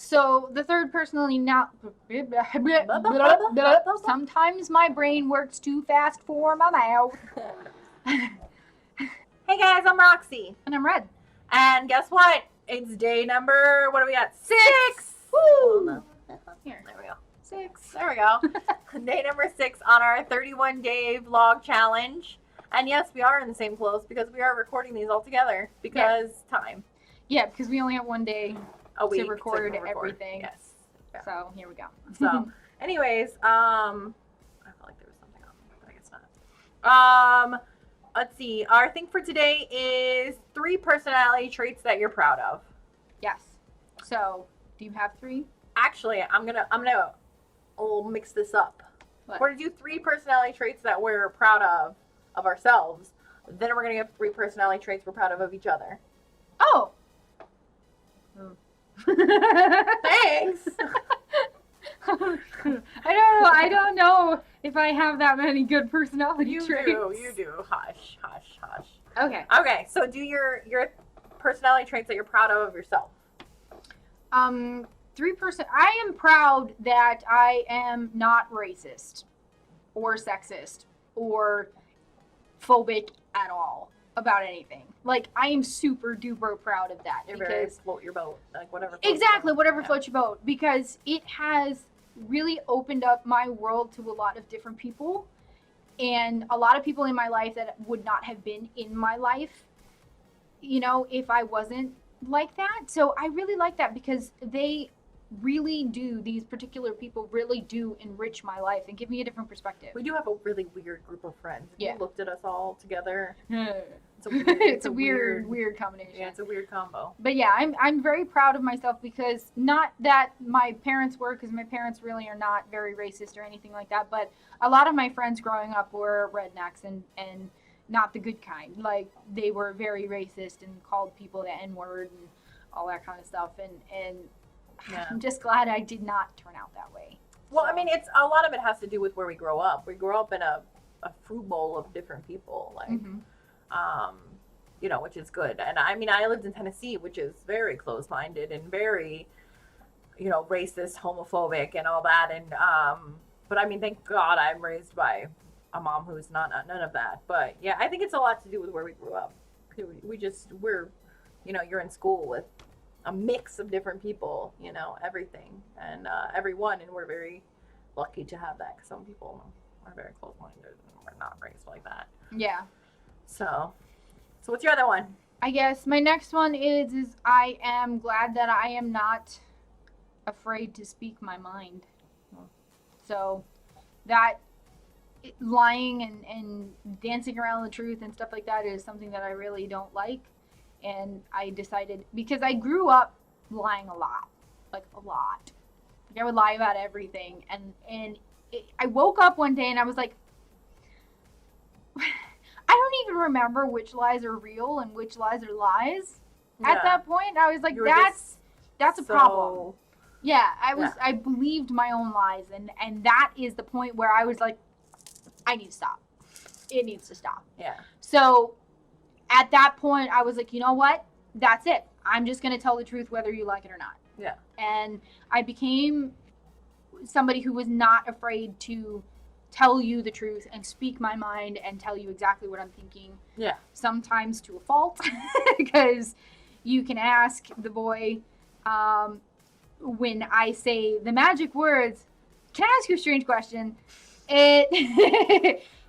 So the third personality now. Sometimes my brain works too fast for my mouth. Hey guys, I'm Roxy. And I'm Red. And guess what? It's day number, what are we at? 6! Woo! Oh, no. Here. There we go. 6. There we go. Day number 6 on our 31-day vlog challenge. And yes, we are in the same clothes because we are recording these all together because time. Yeah, because we only have one day a week to record everything. Yes. Yeah. So here we go. So, anyways, I felt like there was something on me, but I guess not. Let's see. Our thing for today is 3 personality traits that you're proud of. Yes. So, do you have 3? Actually, I'll mix this up. What? We're gonna do 3 personality traits that we're proud of ourselves. Then we're gonna give 3 personality traits we're proud of each other. Oh. Thanks. I don't know if I have that many good personality traits. You do. Hush. Okay. Okay, so do your personality traits that you're proud of yourself. 3%. I am proud that I am not racist or sexist or phobic at all about anything. Like, I am super duper proud of that. You're very float your boat, like whatever. Exactly, whatever floats your boat, because it has really opened up my world to a lot of different people, and a lot of people in my life that would not have been in my life, you know, if I wasn't like that. So I really like that because these particular people really do enrich my life and give me a different perspective. We do have a really weird group of friends. Yeah. You looked at us all together. It's a weird combination. Yeah, it's a weird combo. But yeah, I'm very proud of myself because not that my parents were, because my parents really are not very racist or anything like that, but a lot of my friends growing up were rednecks and not the good kind. Like, they were very racist and called people the N-word and all that kind of stuff. And yeah. I'm just glad I did not turn out that way. Well, so. I mean, it's a lot of it has to do with where we grow up. We grow up in a fruit bowl of different people, like, you know, which is good. And I mean, I lived in Tennessee, which is very close-minded and very, you know, racist, homophobic, and all that. And but I mean, thank God I'm raised by a mom who's none of that. But yeah, I think it's a lot to do with where we grew up. We're, you know, you're in school with a mix of different people, you know, everything and everyone, and we're very lucky to have that because some people are very close-minded and we're not raised like that. Yeah. So what's your other one? I guess my next one is I am glad that I am not afraid to speak my mind. So that lying and dancing around the truth and stuff like that is something that I really don't like. And I decided, because I grew up lying a lot. Like, a lot. Like, I would lie about everything. And I woke up one day and I was like, I don't even remember which lies are real and which lies are lies. Yeah. At that point, I was like, that's a problem. Yeah, I believed my own lies. And that is the point where I was like, I need to stop. It needs to stop. Yeah. So at that point, I was like, you know what? That's it. I'm just going to tell the truth whether you like it or not. Yeah. And I became somebody who was not afraid to tell you the truth and speak my mind and tell you exactly what I'm thinking. Yeah. Sometimes to a fault, because you can ask the boy when I say the magic words, can I ask you a strange question?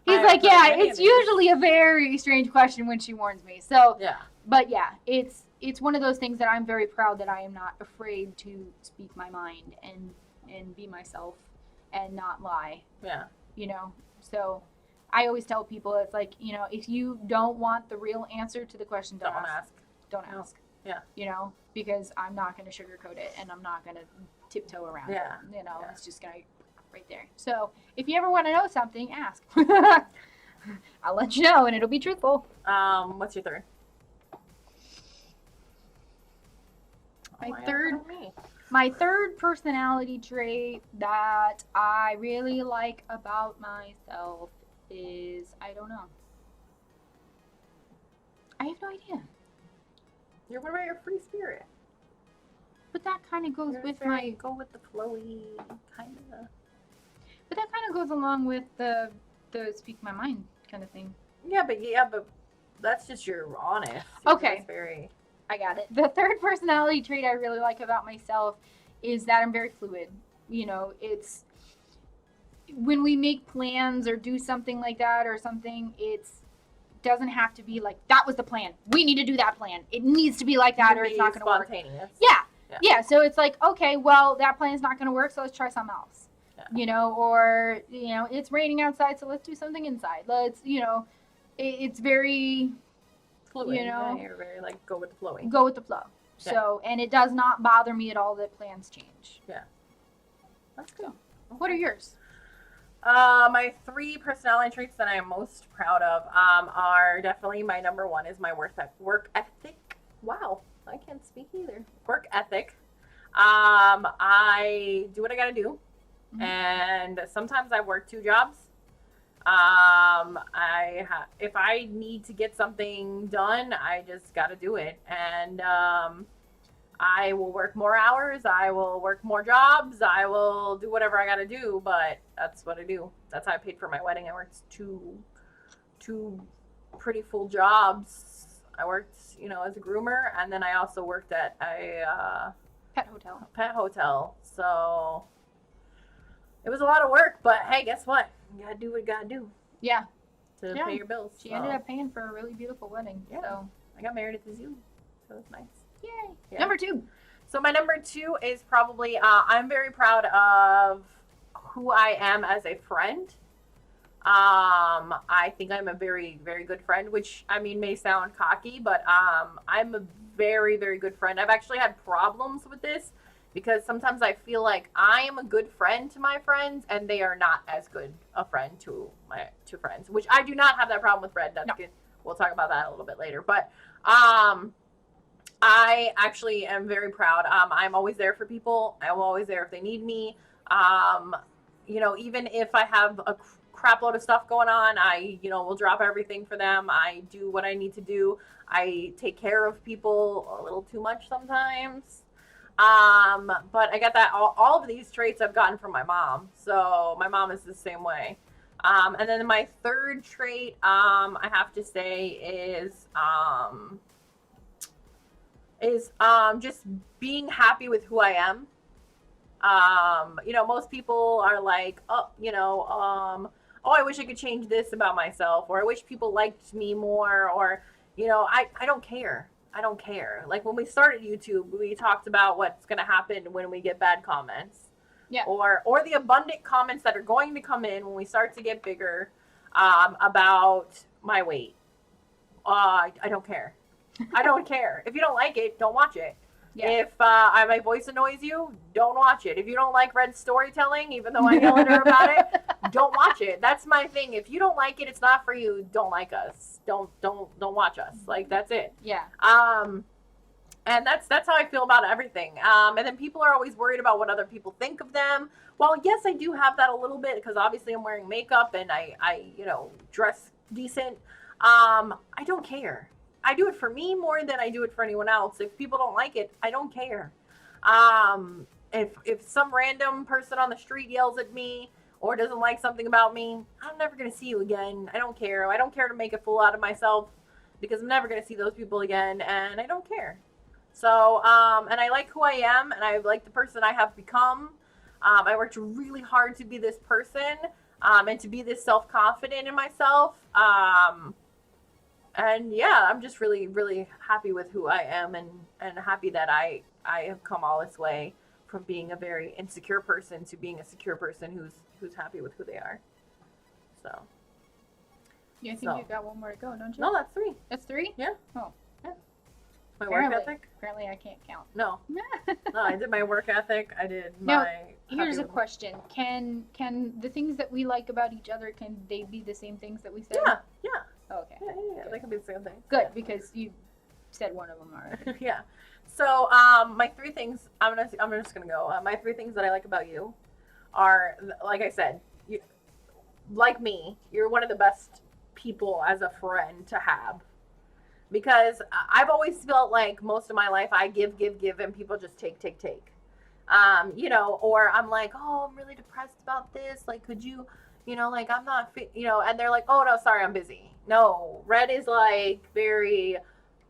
He's like, yeah, it's usually a very strange question when she warns me. So, yeah. But yeah, it's one of those things that I'm very proud that I am not afraid to speak my mind and be myself and not lie. Yeah. You know, so I always tell people, it's like, you know, if you don't want the real answer to the question, don't ask. Don't ask. Yeah. You know, because I'm not going to sugarcoat it and I'm not going to tiptoe around it. You know, it's just going to right there. So if you ever want to know something, ask. I'll let you know and it'll be truthful. What's your third? My third personality trait that I really like about myself is, I don't know. I have no idea. What about your free spirit? But that kind of goes with my go with the flowy kind of. But that kind of goes along with the speak my mind kind of thing. Yeah, but that's just your honest. Okay. That's very. I got it. The third personality trait I really like about myself is that I'm very fluid. You know, it's when we make plans or do something like that or something, it's doesn't have to be like that was the plan. We need to do that plan. It needs to be like that or it's not going to work. Spontaneous. Yeah. So it's like, okay, well, that plan's not going to work, so let's try something else. Yeah. You know, or you know, it's raining outside, so let's do something inside. Let's, you know, it's very fluid. You know, you're very like go with the flow. Go with the flow. Yeah. So, and it does not bother me at all that plans change. Yeah. That's good. So, what are yours? My 3 personality traits that I am most proud of are definitely my number 1 is my work ethic. Wow, I can't speak either. Work ethic. I do what I gotta do, and sometimes I work 2 jobs. If I need to get something done, I just gotta do it, and I will work more hours, I will work more jobs, I will do whatever I gotta do, but that's what I do. That's how I paid for my wedding. I worked two pretty full jobs. I worked, you know, as a groomer, and then I also worked at a pet hotel. So it was a lot of work, but hey, guess what? You gotta do what you gotta do. Yeah. To pay your bills. She ended up paying for a really beautiful wedding. Yeah. So I got married at the zoo, so it's nice. Yay. Yeah. Number 2. So my number 2 is probably I'm very proud of who I am as a friend. I think I'm a very, very good friend, which I mean may sound cocky, but I'm a very, very good friend. I've actually had problems with this because sometimes I feel like I am a good friend to my friends and they are not as good a friend to my friends, which I do not have that problem with Fred. That's good. We'll talk about that a little bit later, but I actually am very proud. I'm always there for people. I'm always there if they need me. You know, even if I have a crap load of stuff going on, I, you know, will drop everything for them. I do what I need to do. I take care of people a little too much sometimes. But I got that, all of these traits I've gotten from my mom. So my mom is the same way. And then my third trait, I have to say is just being happy with who I am. You know, most people are like, oh, you know, oh, I wish I could change this about myself, or I wish people liked me more, or, you know, I don't care. I don't care. Like when we started YouTube, we talked about what's going to happen when we get bad comments. Yeah. Or the abundant comments that are going to come in when we start to get bigger, about my weight. I don't care. I don't care. If you don't like it, don't watch it. Yeah. If my voice annoys you, don't watch it. If you don't like Red's storytelling, even though I yell at her about it, don't watch it. That's my thing. If you don't like it, it's not for you. Don't like us. Don't watch us. Like that's it. Yeah. And that's how I feel about everything. And then people are always worried about what other people think of them. Well, yes, I do have that a little bit because obviously I'm wearing makeup and I you know, dress decent. I don't care. I do it for me more than I do it for anyone else. If people don't like it, I don't care. If some random person on the street yells at me or doesn't like something about me, I'm never going to see you again. I don't care. I don't care to make a fool out of myself because I'm never going to see those people again, and I don't care. So, and I like who I am, and I like the person I have become. I worked really hard to be this person, and to be this self-confident in myself. And yeah, I'm just really, really happy with who I am and happy that I have come all this way from being a very insecure person to being a secure person who's happy with who they are. So. Yeah, I think you got one more to go, don't you? No, that's 3. That's 3? Yeah. Oh. Yeah. My work ethic? Apparently I can't count. No. No, I did my work ethic. I did my... Now, here's a question. Can the things that we like about each other, can they be the same things that we said? Yeah. Oh, okay. Yeah. They could be the same thing. Good, because you said one of them already. Yeah. So, my 3 things, I'm just gonna go. My 3 things that I like about you are, like I said, you, like me, you're one of the best people as a friend to have. because I've always felt like most of my life I give, and people just take. You know, or I'm like, oh, I'm really depressed about this. Like, could you, you know, like I'm not, you know, and they're like, oh no, sorry, I'm busy. No, Red is like very,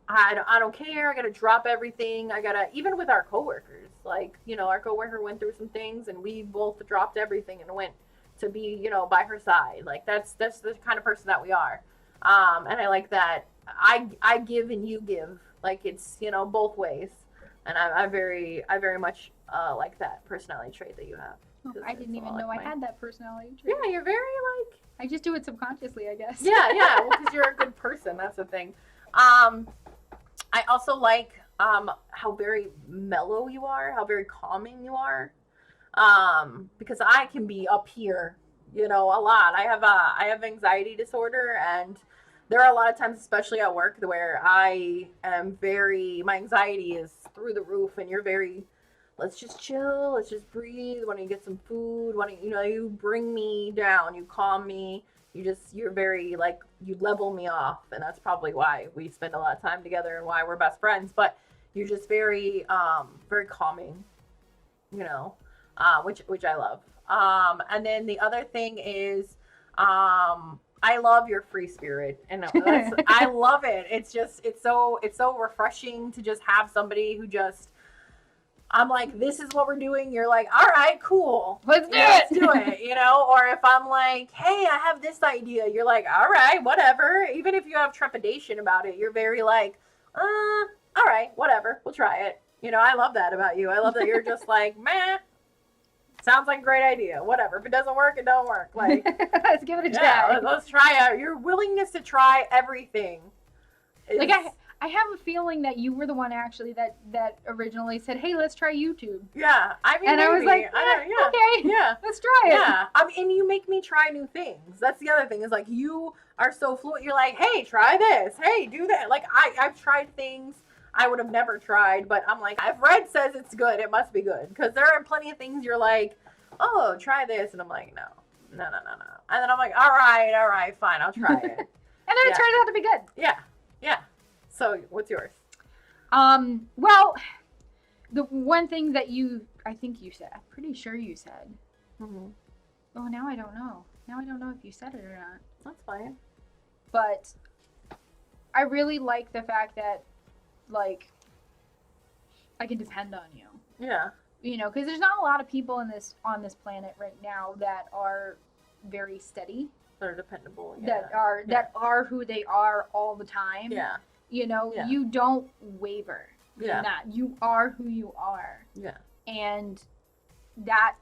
I don't care. I gotta drop everything. I gotta, even with our coworkers, like, you know, our coworker went through some things and we both dropped everything and went to be, you know, by her side. Like that's the kind of person that we are. And I like that I give and you give. Like it's, you know, both ways. And I very much like that personality trait that you have. Oh, I didn't even know I had that personality trait. Yeah, you're very like. I just do it subconsciously, I guess. Yeah, well, because you're a good person. That's the thing. I also like how very mellow you are, how very calming you are. Because I can be up here, you know, a lot. I have anxiety disorder, and there are a lot of times, especially at work, where I am my anxiety is through the roof, and you're very, let's just chill, let's just breathe. Why don't you get some food? Why don't you know, you bring me down, you calm me. You're very like, you level me off, and that's probably why we spend a lot of time together and why we're best friends. But you're just very very calming, you know, which I love. And then the other thing is I love your free spirit, and I love it. It's so refreshing to just have somebody who just, I'm like, this is what we're doing. You're like, all right, cool. Let's do it, you know? Or if I'm like, hey, I have this idea. You're like, all right, whatever. Even if you have trepidation about it, you're very like, all right, whatever. We'll try it. You know, I love that about you. I love that you're just like, meh, sounds like a great idea. Whatever. If it doesn't work, it don't work. Like, let's give it a try. Yeah, let's try out. Your willingness to try everything. Like I have a feeling that you were the one actually that originally said, "Hey, let's try YouTube." Yeah, I mean, and maybe. I was like, okay, yeah, let's try it. Yeah, I mean, and you make me try new things. That's the other thing, is like, you are so fluent. You're like, hey, try this. Hey, do that. Like I've tried things I would have never tried, but I'm like, if Red says it's good, it must be good, because there are plenty of things you're like, oh, try this, and I'm like, no, and then I'm like, all right, fine, I'll try it, and then it turns out to be good. Yeah. So, what's yours? Well, the one thing that I think you said, I'm pretty sure you said. Mm-hmm. Oh, now I don't know. Now I don't know if you said it or not. That's fine. But I really like the fact that, like, I can depend on you. Yeah. You know, because there's not a lot of people on this planet right now that are very steady. That are dependable. Yeah. That are who they are all the time. Yeah. You know, you don't waver in that. You are who you are. Yeah. And that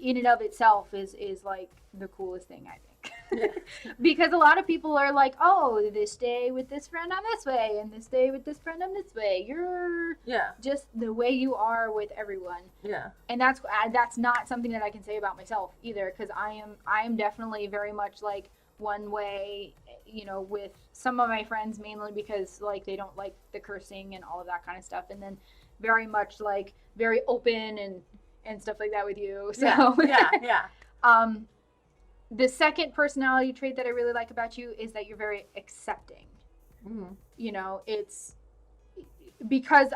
in and of itself is like the coolest thing, I think. Yeah. Because a lot of people are like, oh, this day with this friend I'm this way, and this day with this friend I'm this way. You're just the way you are with everyone. Yeah. And that's not something that I can say about myself either, because I am definitely very much like one way, you know, with some of my friends, mainly because like they don't like the cursing and all of that kind of stuff, and then very much like very open and stuff like that with you. So yeah. The second personality trait that I really like about you is that you're very accepting. Mm-hmm. You know, it's because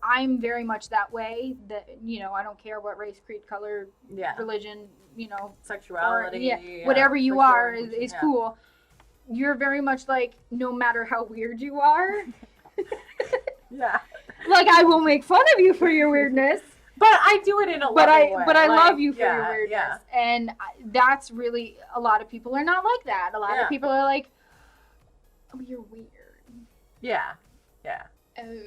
I'm very much that way, that, you know, I don't care what race, creed, color, religion, you know, sexuality, whatever you are is cool. You're very much like, no matter how weird you are, like, I will make fun of you for your weirdness. But I do it in a loving way. But I love you for your weirdness. And that's really, a lot of people are not like that. A lot of people are like, oh, you're weird. Yeah. Oh.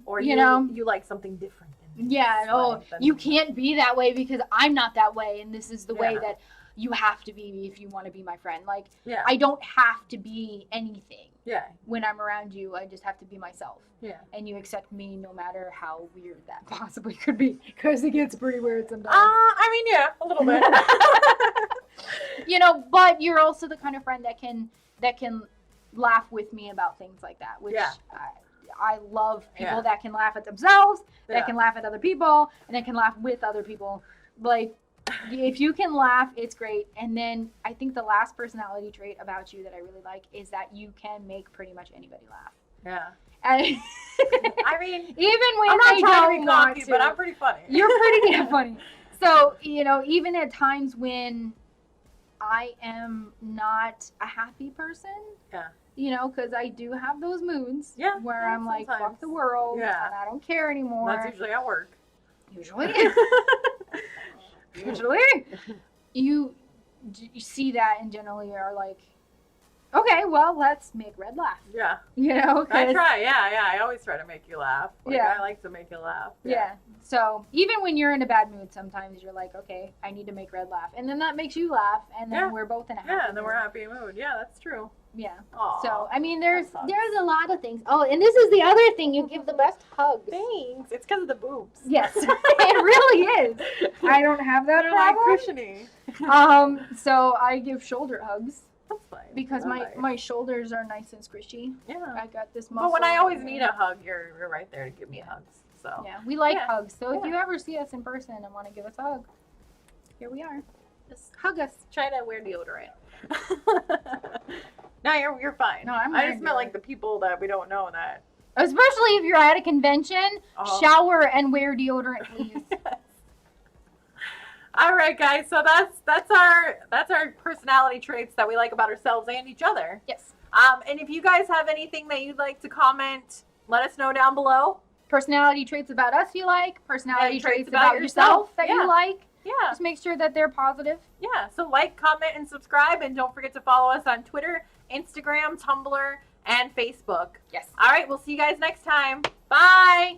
Or you like something different than this. You can't be that way because I'm not that way, and this is the way that you have to be if you want to be my friend. Like, I don't have to be anything. Yeah. When I'm around you, I just have to be myself. Yeah. And you accept me no matter how weird that possibly could be, because it gets pretty weird sometimes. I mean, yeah, a little bit. You know, but you're also the kind of friend that can laugh with me about things like that, which I love people that can laugh at themselves, that can laugh at other people, and that can laugh with other people. Like, if you can laugh, it's great. And then I think the last personality trait about you that I really like is that you can make pretty much anybody laugh. Yeah. And I mean, even when I'm not they trying to don't be want cocky, to, but I'm pretty funny. you're pretty damn funny. So, you know, even at times when I am not a happy person, Yeah. you know, because I do have those moods where yeah, I'm like, sometimes. fuck the world, Yeah. and I don't care anymore. That's usually at work. Usually. Usually. You see that and generally are like, okay, well, let's make Red laugh. Yeah. You know? I try, yeah. I always try to make you laugh. Like, Yeah. I like to make you laugh. Yeah. So even when you're in a bad mood, sometimes you're like, okay, I need to make Red laugh. And then that makes you laugh, and then we're both in a happy mood. Yeah, and then we're happy mood. Yeah, that's true. Yeah. Aww, so, I mean, there's a lot of things. Oh, and this is the other thing. You give the best hugs. Thanks. It's because of the boobs. Yes. It really is. I don't have that They're problem. like cushiony. So I give shoulder hugs. That's fine. Because my shoulders are nice and squishy. Yeah. I got this muscle. But when I always need a hug, you're right there to give me hugs. So. Yeah, we like hugs. So if you ever see us in person and want to give us a hug, here we are. Just hug us. Try to wear deodorant. No, you're fine. No, I'm I just meant like the people that we don't know that. Especially if you're at a convention, shower and wear deodorant, please. Yes. All right, guys. So that's our personality traits that we like about ourselves and each other. Yes. And if you guys have anything that you'd like to comment, let us know down below. Personality traits about us you like. Personality traits about yourself that you like. Yeah. Just make sure that they're positive. Yeah. So like, comment, and subscribe, and don't forget to follow us on Twitter, Instagram, Tumblr, and Facebook. Yes. All right. We'll see you guys next time. Bye.